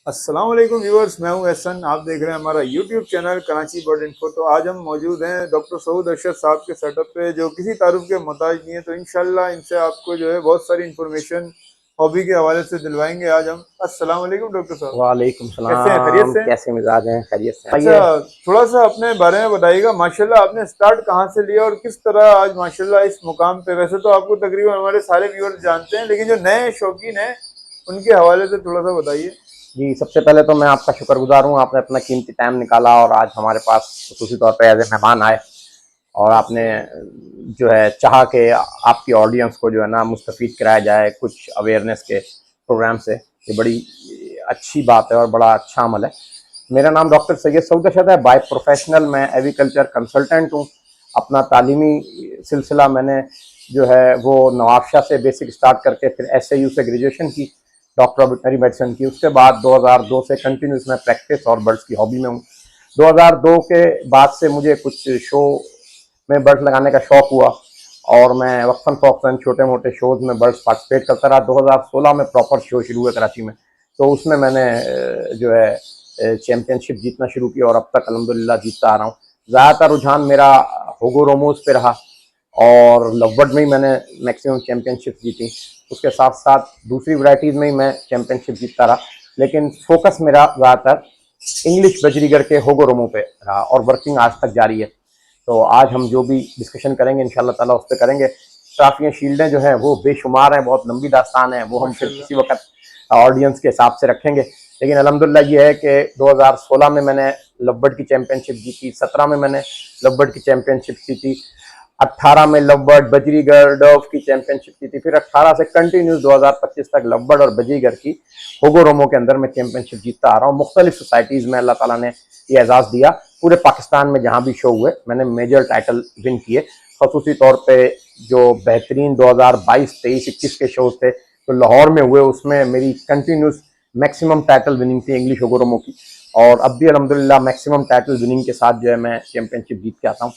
अस्सलाम वालेकुम व्यूअर्स, मैं हूं एहसन। आप देख रहे हैं हमारा YouTube channel Karachi bird info. तो आज हम मौजूद हैं डॉक्टर सऊद अरशद साहब के सेटअप पे, जो किसी तारुफ के मोहताज नहीं है। तो इंशाल्लाह इनसे आपको जो है बहुत सारी इंफॉर्मेशन हॉबी के हवाले से दिलवाएंगे आज हम। अस्सलाम वालेकुम डॉक्टर साहब, वालेकुम कैसे हैं? खैरियत सलाम। से हैं? कैसे मिजाज हैं? खैरियत से अच्छा, आइए। थोड़ा सा अपने बारे में बताइएगा। माशाल्लाह आपने स्टार्ट कहाँ से लिया और किस तरह आज माशाल्लाह इस मुकाम पे? वैसे तो आपको तकरीबन हमारे सारे व्यूअर्स जानते हैं, लेकिन जो नए शौकीन हैं उनके हवाले से थोड़ा सा बताइए। जी, सबसे पहले तो मैं आपका शुक्रगुजार हूँ, आपने अपना कीमती टाइम निकाला और आज हमारे पास खुसूसी तौर पे एज ए मेहमान आए। और आपने जो है चाहा कि आपकी ऑडियंस को जो है ना मुस्तफ़ीद कराया जाए कुछ अवेयरनेस के प्रोग्राम से। ये बड़ी अच्छी बात है और बड़ा अच्छा अमल है। मेरा नाम डॉक्टर सैयद सऊद अरशद है। बाय प्रोफेशनल मैं एग्रीकल्चर कंसल्टेंट हूँ। अपना तालीमी सिलसिला मैंने जो है वो नवाबशाह से बेसिक स्टार्ट करके फिर SAU से ग्रेजुएशन की, डॉक्टर ऑफ वेटनरी मेडिसिन की। उसके बाद 2002 से कंटिन्यूस मैं प्रैक्टिस और बर्ड्स की हॉबी में हूँ। 2002 के बाद से मुझे कुछ शो में बर्ड्स लगाने का शौक हुआ और मैं वक्फन फ़ौक़्तन छोटे मोटे शोज़ में बर्ड्स पार्टिसिपेट करता रहा। 2016 में प्रॉपर शो शुरू हुआ कराची में, तो उसमें मैंने जो है चैम्पियनशिप जीतना शुरू की और अब तक अल्हम्दुलिल्लाह जीतता आ रहा हूँ। ज़्यादातर रुझान मेरा होगो रोमोस पे रहा और लवबर्ड में ही मैंने मैक्सिमम चैम्पियनशिप जीती। उसके साथ साथ दूसरी वैरायटीज़ में ही मैं चैम्पियनशिप जीतता रहा, लेकिन फोकस मेरा ज़्यादातर इंग्लिश बजरीगर के होगो रोमो पे रहा और वर्किंग आज तक जारी है। तो आज हम जो भी डिस्कशन करेंगे इंशाल्लाह ताला उस पर करेंगे। ट्रॉफियाँ शील्डें जो हैं वो बेशुमार हैं, बहुत लंबी दास्तान है, वो हम फिर माशाल्लाह। किसी वक्त ऑडियंस के हिसाब से रखेंगे। लेकिन अल्हम्दुलिल्लाह ये है कि 2016 में मैंने लवबर्ड की चैम्पियनशिप जीती, 17 में मैंने लवबर्ड की चैम्पियनशिप जीती, 18 में लवबर्ड बजरीगर डर्व की चैंपियनशिप की थी, फिर 18 से कंटिन्यूस 2025 तक लवबर्ड और बजरीगर की होगो रोमो के अंदर मैं चैंपियनशिप जीतता आ रहा हूँ। मुख्तलिफ सोसाइटीज़ में अल्लाह ताला ने ये एजाज़ दिया। पूरे पाकिस्तान में जहाँ भी शो हुए मैंने मेजर टाइटल विन किए। खसूसी तौर पर जो बेहतरीन 2022, 23, 21 के शोज थे तो लाहौर में हुए, उसमें मेरी कंटिन्यूस मैक्सिमम टाइटल विनिंग थी इंग्लिश होगो रोमो की। और अब भी अल्हम्दुलिल्लाह मैक्सिमम टाइटल विनिंग के साथ जो है मैं चैंपियनशिप जीत के आता हूँ।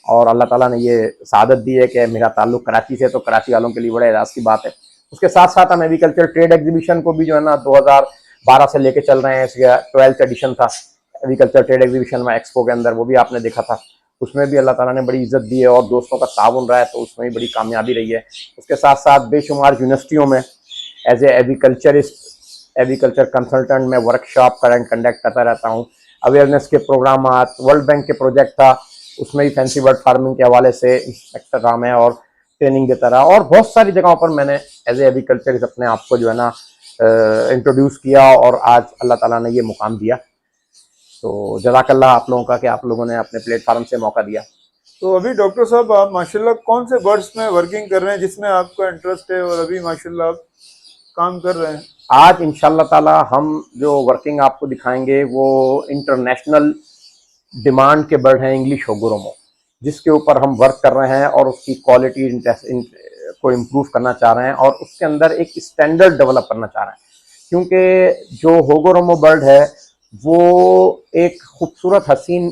और अल्लाह ताला ने ये सआदत दी है कि मेरा ताल्लुक कराची से, तो कराची वालों के लिए बड़े एजाज़ की बात है। उसके साथ साथ हम एग्रीकल्चर ट्रेड एग्जीबिशन को भी जो है ना 2012 से लेके चल रहे हैं। इसका 12th एडिशन था एग्रीकल्चर ट्रेड एग्जीबिशन में, एक्सपो के अंदर, वो भी आपने देखा था। उसमें भी अल्लाह ताला ने बड़ी इज्जत दी है और दोस्तों का ताउन रहा है, तो उसमें भी बड़ी कामयाबी रही है। उसके साथ साथ बेशुमार यूनिवर्सिटियों में as a agriculturist, agriculture consultant में वर्कशॉप कंडक्ट करता रहता हूँ। अवेयरनेस के प्रोग्राम, वर्ल्ड बैंक के प्रोजेक्ट था, उसमें भी फैंसी बर्ड फार्मिंग के हवाले से इंस्पेक्टर रहा मैं और ट्रेनिंग देता रहा। और बहुत सारी जगहों पर मैंने एज ए एग्रीकल्चरिस्ट अपने आप को जो है ना इंट्रोड्यूस किया और आज अल्लाह ताला ने ये मुकाम दिया। तो जज़ाकल्लाह आप लोगों का कि आप लोगों ने अपने प्लेटफार्म से मौका दिया। तो अभी डॉक्टर साहब आप माशाल्लाह कौन से बर्ड्स में वर्किंग कर रहे हैं जिसमें आपका इंटरेस्ट है और अभी माशाल्लाह आप काम कर रहे हैं? आज इंशाल्लाह ताला हम जो वर्किंग आपको दिखाएंगे वो इंटरनेशनल डिमांड के बर्ड हैं इंग्लिश होगो रोमो, जिसके ऊपर हम वर्क कर रहे हैं और उसकी क्वालिटी को इम्प्रूव करना चाह रहे हैं और उसके अंदर एक स्टैंडर्ड डेवलप करना चाह रहे हैं। क्योंकि जो होगो रोमो बर्ड है वो एक खूबसूरत हसीन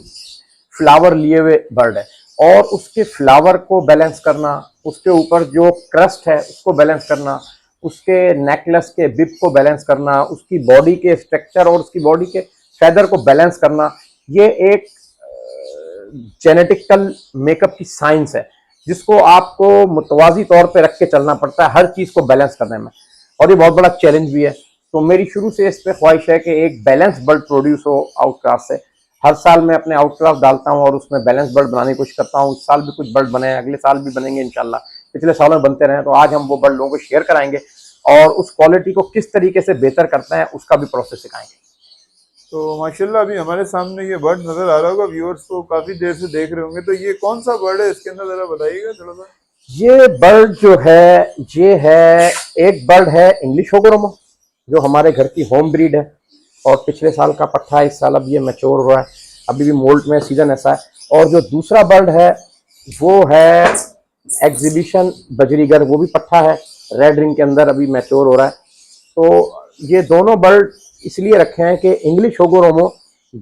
फ्लावर लिए हुए बर्ड है और उसके फ्लावर को बैलेंस करना, उसके ऊपर जो क्रस्ट है उसको बैलेंस करना, उसके नेकलेस के बिप को बैलेंस करना, उसकी बॉडी के स्ट्रक्चर और उसकी बॉडी के फैदर को बैलेंस करना, ये एक जेनेटिकल मेकअप की साइंस है जिसको आपको मुतवाजी तौर पे रख के चलना पड़ता है हर चीज़ को बैलेंस करने में, और ये बहुत बड़ा चैलेंज भी है। तो मेरी शुरू से इस पर ख्वाहिश है कि एक बैलेंस बर्ड प्रोड्यूस हो आउटक्राफ्ट से। हर साल मैं अपने आउटक्राफ्ट डालता हूँ और उसमें बैलेंस बर्ड बनाने की कोशिश करता हूँ। इस साल भी कुछ बर्ड बने हैं, अगले साल भी बनेंगे इंशाल्लाह, पिछले सालों में बनते रहे। तो आज हम वो बर्ड लोगों को शेयर कराएंगे और उस क्वालिटी को किस तरीके से बेहतर करते हैं उसका भी प्रोसेस सिखाएंगे। तो माशाल्लाह अभी हमारे सामने ये बर्ड नजर आ रहा होगा, व्यूअर्स तो काफी देर से देख रहे होंगे। तो ये कौन सा बर्ड है इसके अंदर, जरा बताइएगा थोड़ा सा। ये बर्ड जो है ये है, एक बर्ड है इंग्लिश होगो रोमो जो हमारे घर की होम ब्रीड है और पिछले साल का पट्ठा है, इस साल अब ये मैच्योर हो रहा है, अभी भी मोल्ट में सीजन ऐसा है। और जो दूसरा बर्ड है वो है एग्जीबिशन बजरीगर, वो भी पट्ठा है, रेड रिंग के अंदर अभी मैच्योर हो रहा है। तो ये दोनों बर्ड इसलिए रखे हैं कि इंग्लिश होगो रोमो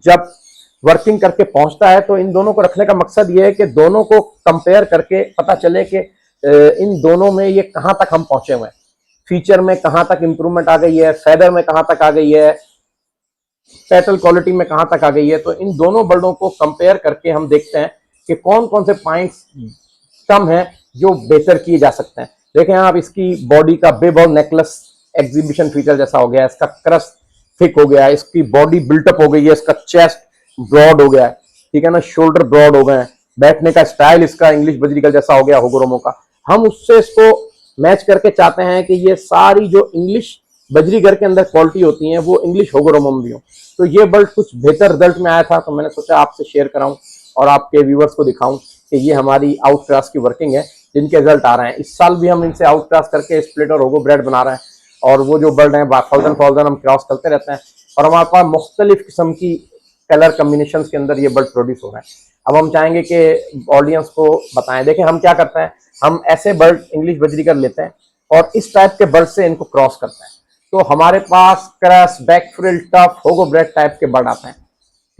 जब वर्किंग करके पहुंचता है तो इन दोनों को रखने का मकसद ये है कि दोनों को कंपेयर करके पता चले कि इन दोनों में ये कहाँ तक हम पहुंचे हुए हैं, फीचर में कहाँ तक इंप्रूवमेंट आ गई है, फेदर में कहाँ तक आ गई है, पेटल क्वालिटी में कहाँ तक आ गई है। तो इन दोनों बर्डों को कंपेयर करके हम देखते हैं कि कौन कौन से पॉइंट्स कम है जो बेहतर किए जा सकते हैं। देखें आप, इसकी बॉडी का बिब और नेकलेस एग्जीबिशन फीचर जैसा हो गया, इसका क्रस्ट थिक हो गया, इसकी बॉडी बिल्टअप हो गई है, इसका चेस्ट ब्रॉड हो गया है, ठीक है ना, शोल्डर ब्रॉड हो गए हैं, बैठने का स्टाइल इसका इंग्लिश बजरीगल जैसा हो गया होगोरोमो का। हम उससे इसको मैच करके चाहते हैं कि ये सारी जो इंग्लिश बजरीगर के अंदर क्वालिटी होती है वो इंग्लिश होगोरोमो में भी हो। तो ये बर्ड कुछ बेहतर रिजल्ट में आया था, तो मैंने सोचा आपसे शेयर कराऊं और आपके व्यूवर्स को दिखाऊं कि ये हमारी आउट क्रॉस की वर्किंग है जिनके रिजल्ट आ रहे हैं। इस साल भी हम इनसे आउट क्रॉस करके स्प्लिट और होगो ब्रेड बना रहे हैं, और वो जो बर्ड हैं फाउजन हम क्रॉस करते रहते हैं, और हमारे पास मुख्तलिफ किस्म की कलर कम्बिनेशन के अंदर ये बर्ड प्रोड्यूस हो रहे हैं। अब हम चाहेंगे कि ऑडियंस को बताएं। देखिए हम क्या करते हैं, हम ऐसे बर्ड इंग्लिश बजरीगर लेते हैं और इस टाइप के बर्ड से इनको क्रॉस करते हैं। तो हमारे पास क्रस, बैक फ्रिल, टफ, होगो ब्रेड टाइप के बर्ड आते हैं,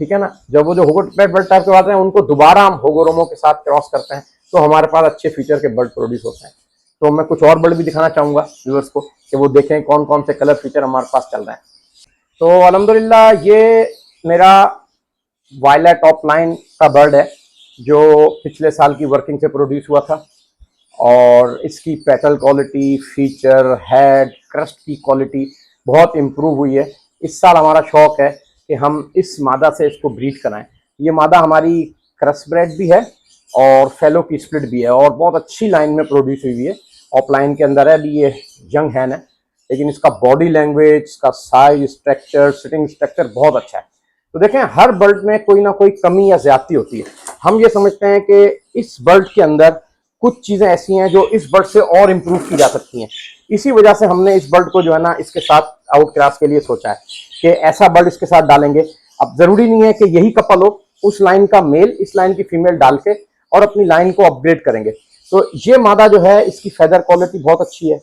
ठीक है ना। जब वो जो होगो बर्ड टाइप के आते हैं उनको दोबारा हम होगोरोमो के साथ क्रॉस करते हैं, तो हमारे पास अच्छे फीचर के बर्ड प्रोड्यूस होते हैं। तो मैं कुछ और बर्ड भी दिखाना चाहूंगा व्यूअर्स को कि वो देखें कौन कौन से कलर फीचर हमारे पास चल रहे हैं। तो अल्हम्दुलिल्लाह ये मेरा वायलेट टॉप लाइन का बर्ड है जो पिछले साल की वर्किंग से प्रोड्यूस हुआ था, और इसकी petal quality, feature, head, crust की क्वालिटी बहुत इम्प्रूव हुई है। इस साल हमारा शौक है कि हम इस मादा से इसको ब्रीड कराएं। ये मादा हमारी क्रस्ट ब्रेड भी है और फेलो की स्प्लिट भी है, और बहुत अच्छी लाइन में प्रोड्यूस हुई है। ऑफलाइन के अंदर है, अभी ये यंग हैन है, लेकिन इसका बॉडी लैंग्वेज, इसका साइज, स्ट्रक्चर, सिटिंग स्ट्रक्चर बहुत अच्छा है। तो देखें हर बर्ड में कोई ना कोई कमी या ज्यादती होती है। हम ये समझते हैं कि इस बर्ड के अंदर कुछ चीजें ऐसी हैं जो इस बर्ड से और इम्प्रूव की जा सकती हैं। इसी वजह से हमने इस बर्ड को जो है ना इसके साथ आउट क्रॉस के लिए सोचा है कि ऐसा बर्ड इसके साथ डालेंगे। अब जरूरी नहीं है कि यही कपल हो, उस लाइन का मेल इस लाइन की फीमेल डाल के और अपनी लाइन को अपग्रेड करेंगे। तो ये मादा जो है इसकी फेदर क्वालिटी बहुत अच्छी है,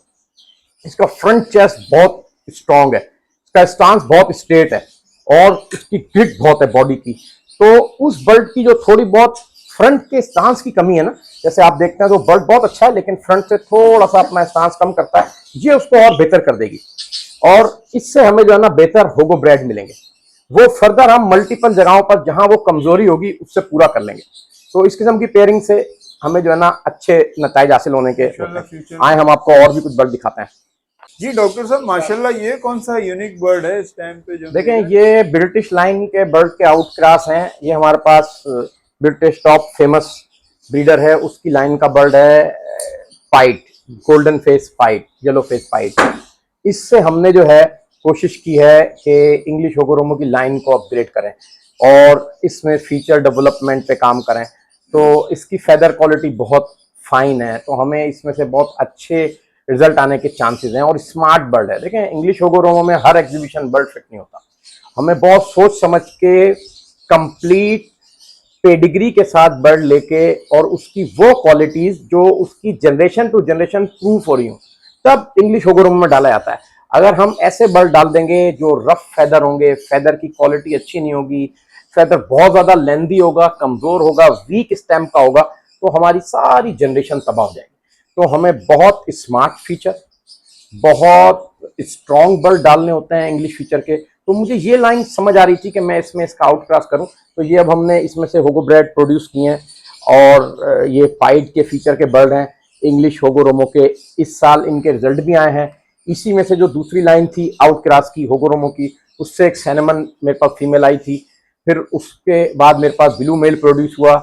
इसका फ्रंट चेस्ट बहुत स्ट्रांग है, इसका स्टांस बहुत स्ट्रेट है, और इसकी ग्रिट बहुत है बॉडी की। तो उस बर्ड की जो थोड़ी बहुत फ्रंट के स्टांस की कमी है ना, जैसे आप देखते हैं तो बर्ड बहुत अच्छा है लेकिन फ्रंट से थोड़ा सा अपना स्टांस कम करता है, ये उसको और बेहतर कर देगी, और इससे हमें जो है ना बेहतर होगो ब्रेड मिलेंगे। वो फर्दर हम मल्टीपल जगहों पर जहां वो कमजोरी होगी उससे पूरा कर लेंगे। तो इस किस्म की पेयरिंग से हमें जो है ना अच्छे नतीजे हासिल होने के आए। हम आपको और भी कुछ बर्ड दिखाते हैं। जी डॉक्टर साहब माशाल्लाह, ये कौन सा यूनिक बर्ड है इस टाइम पे जो देखें ये ब्रिटिश लाइन के बर्ड के आउट क्रॉस हैं। ये हमारे पास ब्रिटिश टॉप फेमस ब्रीडर है, उसकी लाइन का बर्ड है पाइट, गोल्डन फेस पाइट, येलो फेस पाइट। इससे हमने जो है कोशिश की है कि इंग्लिश होगोरोमो की लाइन को अपग्रेड करें और इसमें फीचर डेवलपमेंट पे काम करें। तो इसकी फेदर क्वालिटी बहुत फाइन है, तो हमें इसमें से बहुत अच्छे रिजल्ट आने के चांसेस हैं, और स्मार्ट बर्ड है। देखें इंग्लिश होगोरोमो में हर एग्जीबिशन बर्ड फिट नहीं होता, हमें बहुत सोच समझ के कंप्लीट पेडिग्री के साथ बर्ड लेके और उसकी वो क्वालिटीज जो उसकी जनरेशन टू जनरेशन प्रूफ हो रही हो तब इंग्लिश होगोरोमो में डाला जाता है। अगर हम ऐसे बर्ड डाल देंगे जो रफ फेदर होंगे, फेदर की क्वालिटी अच्छी नहीं होगी, फेदर बहुत ज्यादा लेंदी होगा, कमजोर होगा, वीक स्टेम का होगा, तो हमारी सारी जनरेशन तबाह हो जाएगी। तो हमें बहुत स्मार्ट फीचर, बहुत स्ट्रॉन्ग बर्ड डालने होते हैं इंग्लिश फीचर के। तो मुझे ये लाइन समझ आ रही थी कि मैं इसमें इसका आउट क्रॉस करूं, तो ये अब हमने इसमें से होगो ब्रेड प्रोड्यूस किए हैं, और ये पाइट के फीचर के बर्ड हैं इंग्लिश होगोरोमो के। इस साल इनके रिजल्ट भी आए हैं। इसी में से जो दूसरी लाइन थी आउट क्रॉस की होगोरोमो की, उससे एक सैनमन मेरे पास फीमेल आई थी, फिर उसके बाद मेरे पास ब्लू मेल प्रोड्यूस हुआ।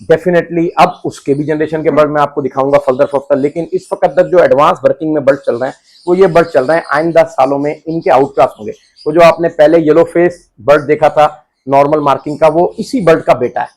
डेफिनेटली अब उसके भी जनरेशन के बर्ड मैं आपको दिखाऊंगा फर्दर। लेकिन इस वक्त तक जो एडवांस वर्किंग में बर्ड चल रहे हैं वो ये बर्ड चल रहे हैं। आइंदा सालों में इनके आउट क्रॉस होंगे। तो जो आपने पहले येलो फेस बर्ड देखा था नॉर्मल मार्किंग का, वो इसी बर्ड का बेटा है।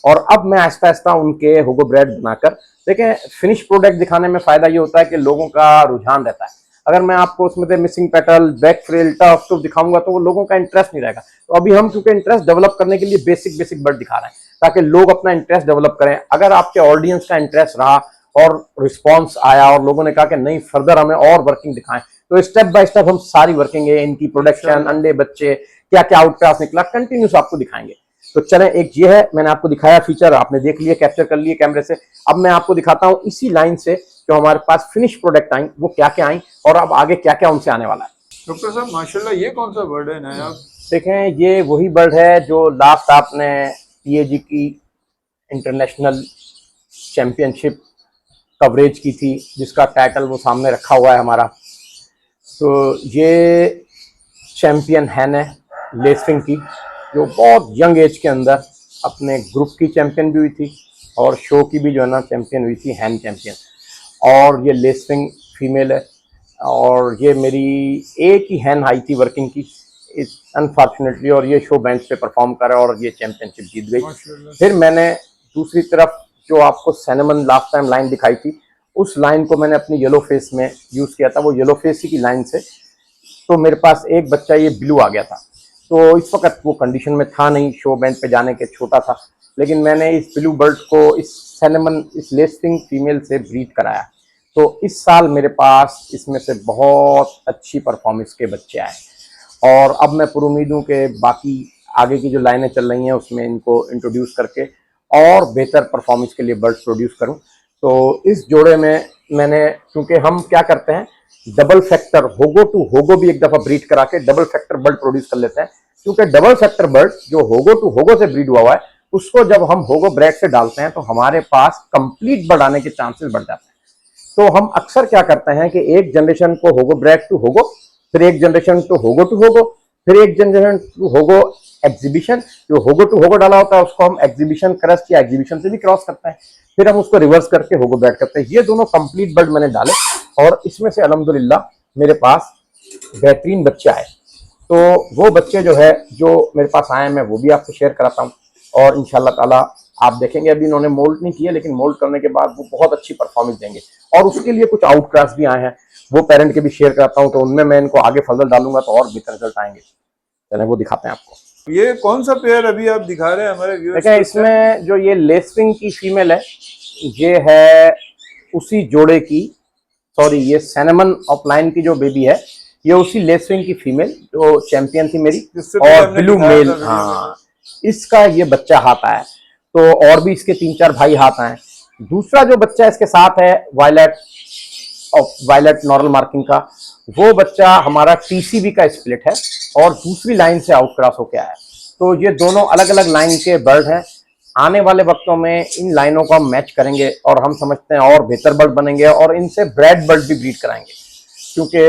और अब मैं आहिस्ता आहिस्ता उनके होगो ब्रेड बनाकर, देखें फिनिश प्रोडक्ट दिखाने में फायदा ये होता है कि लोगों का रुझान रहता है। अगर मैं आपको उसमें से missing petal, back frill, tough तो दिखाऊंगा तो वो लोगों का इंटरेस्ट नहीं रहेगा। तो अभी हम चूंकि इंटरेस्ट डेवलप करने के लिए बेसिक बर्ड दिखा रहे हैं ताकि लोग अपना इंटरेस्ट डेवलप करें। अगर आपके ऑडियंस का इंटरेस्ट रहा और रिस्पॉन्स आया और लोगों ने कहा कि नहीं फर्दर हमें और वर्किंग दिखाएं, तो स्टेप बाय स्टेप हम सारी वर्किंग है, इनकी प्रोडक्शन, अंडे, बच्चे, क्या क्या आउट क्रॉस निकला, कंटिन्यूस आपको दिखाएंगे। तो चलें, एक ये है, मैंने आपको दिखाया फीचर, आपने देख लिया, कैप्चर कर लिए कैमरे से। अब मैं आपको दिखाता हूं इसी लाइन से जो हमारे पास फिनिश प्रोडक्ट आई वो क्या क्या आई और अब आगे क्या क्या उनसे आने वाला है। डॉक्टर साहब माशाल्लाह, ये कौन सा बर्ड है नायाब? देखें, ये वही बर्ड है जो लास्ट आपने पीएजी की इंटरनेशनल चैम्पियनशिप कवरेज की थी, जिसका टाइटल वो सामने रखा हुआ है हमारा। तो ये चैम्पियन हैन है लेसविंग की, जो बहुत यंग एज के अंदर अपने ग्रुप की चैम्पियन भी हुई थी और शो की भी जो है ना चैम्पियन हुई थी, हैन चैम्पियन। और ये लेसविंग फीमेल है और ये मेरी एक ही हैन आई थी वर्किंग की अनफॉर्चुनेटली, और ये शो बेंच पे परफॉर्म करा और ये चैंपियनशिप जीत गई। माशाल्लाह। फिर मैंने दूसरी तरफ जो आपको सिनेमन लास्ट टाइम लाइन दिखाई थी, उस लाइन को मैंने अपनी येलो फेस में यूज़ किया था, वो येलो फेस ही की लाइन से। तो मेरे पास एक बच्चा ये ब्लू आ गया था, तो इस वक्त वो कंडीशन में था नहीं शो बेंच पे जाने के, छोटा था, लेकिन मैंने इस ब्लू बर्ड को इस सिनेमन इस लेसविंग फीमेल से ब्रीड कराया। तो इस साल मेरे पास इसमें से बहुत अच्छी परफॉर्मेंस के बच्चे आए और अब मैं पुरुमीद हूँ कि बाकी आगे की जो लाइनें चल रही हैं उसमें इनको इंट्रोड्यूस करके और बेहतर परफॉर्मेंस के लिए बर्ड्स प्रोड्यूस करूँ। तो इस जोड़े में मैंने, क्योंकि हम क्या करते हैं, डबल फैक्टर होगो टू होगो भी एक दफ़ा ब्रीड करा के डबल फैक्टर बर्ड प्रोड्यूस कर लेते हैं, क्योंकि डबल फैक्टर बर्ड जो होगो टू होगो से ब्रीड हुआ है, उसको जब हम होगो ब्रैड से डालते हैं तो हमारे पास कंप्लीट बर्ड आने के चांसेस बढ़ जाते हैं। तो हम अक्सर क्या करते हैं कि एक जनरेशन को होगो ब्रैड टू होगो, फिर एक जनरेशन टू होगो, फिर एक जनरेशन टू होगो एग्जीबिशन, जो होगो टू होगो डाला होता है उसको हम एग्जीबिशन क्रस्ट या एग्जीबिशन से भी क्रॉस करते हैं, फिर हम उसको रिवर्स करके होगो ब्रैड करते हैं। ये दोनों कंप्लीट बर्ड मैंने डाले और इसमें से अल्हम्दुलिल्लाह मेरे पास बेहतरीन बच्चे आए। तो वो बच्चे जो है जो मेरे पास आए मैं वो भी आपसे शेयर कराता हूँ और इंशाल्लाह ताला आप देखेंगे, अभी इन्होंने मोल्ड नहीं किया लेकिन मोल्ड करने के बाद वो बहुत अच्छी परफॉर्मेंस देंगे। और उसके लिए कुछ आउटक्रॉस भी आए हैं, वो पेरेंट के भी शेयर कराता हूँ, तो उनमें मैं इनको आगे फजल डालूंगा तो और बेहतर रिजल्ट आएंगे। चलें वो दिखाते हैं आपको। ये कौन सा पेयर अभी आप दिखा रहे हैं हमारे व्यूअर्स देखें, को? इसमें जो ये लेसविंग की फीमेल है, ये है उसी जोड़े की, सॉरी ये सिनेमन ऑफलाइन की जो बेबी है, ये उसी लेसविंग की फीमेल जो चैंपियन थी मेरी, जिससे पहले और हमने ब्लू दिखाया मेल, था वीडियो में। हाँ इसका ये बच्चा हाथ आया। तो और भी इसके 3-4 भाई हाथ आए। दूसरा जो बच्चा इसके साथ है वायलेट, वायलेट नॉर्मल मार्किंग का, वो बच्चा हमारा टीसीबी का स्प्लिट है और दूसरी लाइन से आउट क्रॉस होकर आया। तो ये दोनों अलग अलग लाइन के बर्ड हैं। आने वाले वक्तों में इन लाइनों को हम मैच करेंगे और हम समझते हैं और बेहतर बर्ड बनेंगे और इनसे ब्रेड बर्ड भी ब्रीड कराएंगे, क्योंकि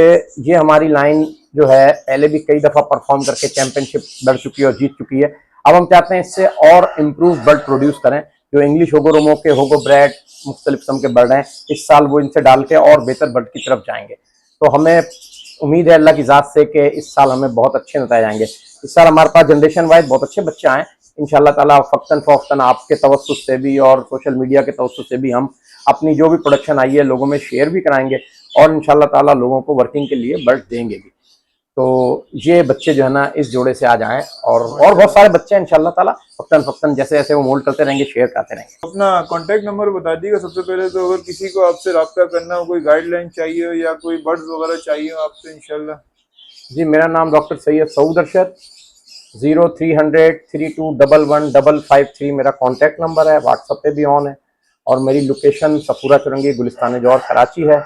ये हमारी लाइन जो है पहले भी कई दफ़ा परफॉर्म करके चैंपियनशिप लड़ चुकी है और जीत चुकी है। अब हम चाहते हैं इससे और इम्प्रूव बर्ड प्रोड्यूस करें, जो इंग्लिश होगो रोमो के होगो ब्रेड मुख्तलिफ किस्म के बर्ड हैं, इस साल वो इनसे डाल के और बेहतर बर्ड की तरफ जाएंगे। तो हमें उम्मीद है अल्लाह की ज़ात से कि इस साल हमें बहुत अच्छे नतीजे आएंगे। इस साल हमारे पास जनरेशन वाइज बहुत अच्छे बच्चे आए इंशाल्लाह ताला। फ़क्तन फ़ौक्तन आपके तवस्सुस से भी और सोशल मीडिया के तवस्सुस से भी हम अपनी जो भी प्रोडक्शन आई है लोगों में शेयर भी कराएंगे और इंशाल्लाह ताला लोगों को वर्किंग के लिए बर्ड देंगे भी। तो ये बच्चे जो है ना इस जोड़े से आ जाएं और बहुत सारे बच्चे हैं इंशाल्लाह ताला, फ़क्तन फ़क्तन जैसे जैसे वो मोल्ड करते रहेंगे शेयर करते रहेंगे। अपना कांटेक्ट नंबर बता दीजिएगा सबसे पहले तो, अगर किसी को आपसे रब्ता करना हो, कोई गाइडलाइन चाहिए हो या कोई बर्ड्स वगैरह चाहिए हो आपसे इंशाल्लाह। जी, मेरा नाम डॉक्टर सैयद सऊद अरशद, 0300 32115553 मेरा कॉन्टैक्ट नंबर है, व्हाट्सएप पे भी ऑन है और मेरी लोकेशन सफूरा चुरंगी गुलिस्तान जौहर कराची है।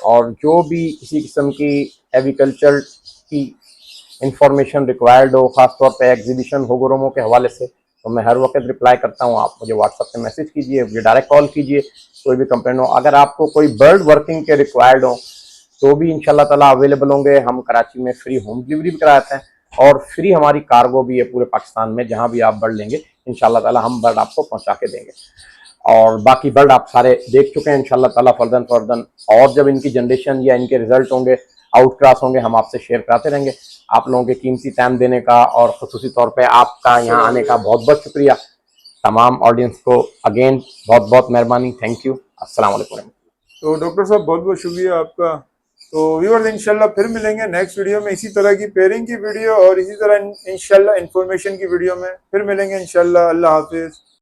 और जो भी किसी किस्म की एग्रीकल्चर की इंफॉर्मेशन रिक्वायर्ड हो, ख़ासतौर पे एग्जीबिशन होगोरोमो के हवाले से, तो मैं हर वक्त रिप्लाई करता हूँ। आप मुझे व्हाट्सएप पे मैसेज कीजिए, मुझे डायरेक्ट कॉल कीजिए, कोई भी कंप्लेंट हो। अगर आपको कोई बर्ड वर्किंग के रिक्वायर्ड हो तो भी इंशाल्लाह ताला अवेलेबल होंगे। हम कराची में फ्री होम डिलीवरी भी कराते हैं और फ्री हमारी कार्गो भी है पूरे पाकिस्तान में, जहाँ भी आप बर्ड लेंगे इंशाल्लाह ताला हम बर्ड आपको पहुँचा के देंगे। और बाकी बर्ड आप सारे देख चुके हैं इंशाल्लाह ताला फर्दन फर्दन, और जब इनकी जनरेशन या इनके रिजल्ट होंगे, आउट क्रॉस होंगे, हम आपसे शेयर कराते रहेंगे। आप लोगों के कीमती टाइम देने का और खुसूसी तौर पे आपका यहाँ आने का बहुत बहुत शुक्रिया। तमाम ऑडियंस को अगेन बहुत बहुत मेहरबानी, थैंक यू, अस्सलाम वालेकुम। तो डॉक्टर साहब बहुत बहुत शुक्रिया आपका। तो व्यूअर्स इंशाल्लाह फिर मिलेंगे नेक्स्ट वीडियो में इसी तरह की पेयरिंग की वीडियो और इसी तरह इंशाल्लाह इंफॉर्मेशन की वीडियो में फिर मिलेंगे इंशाल्लाह। अल्लाह हाफिज़।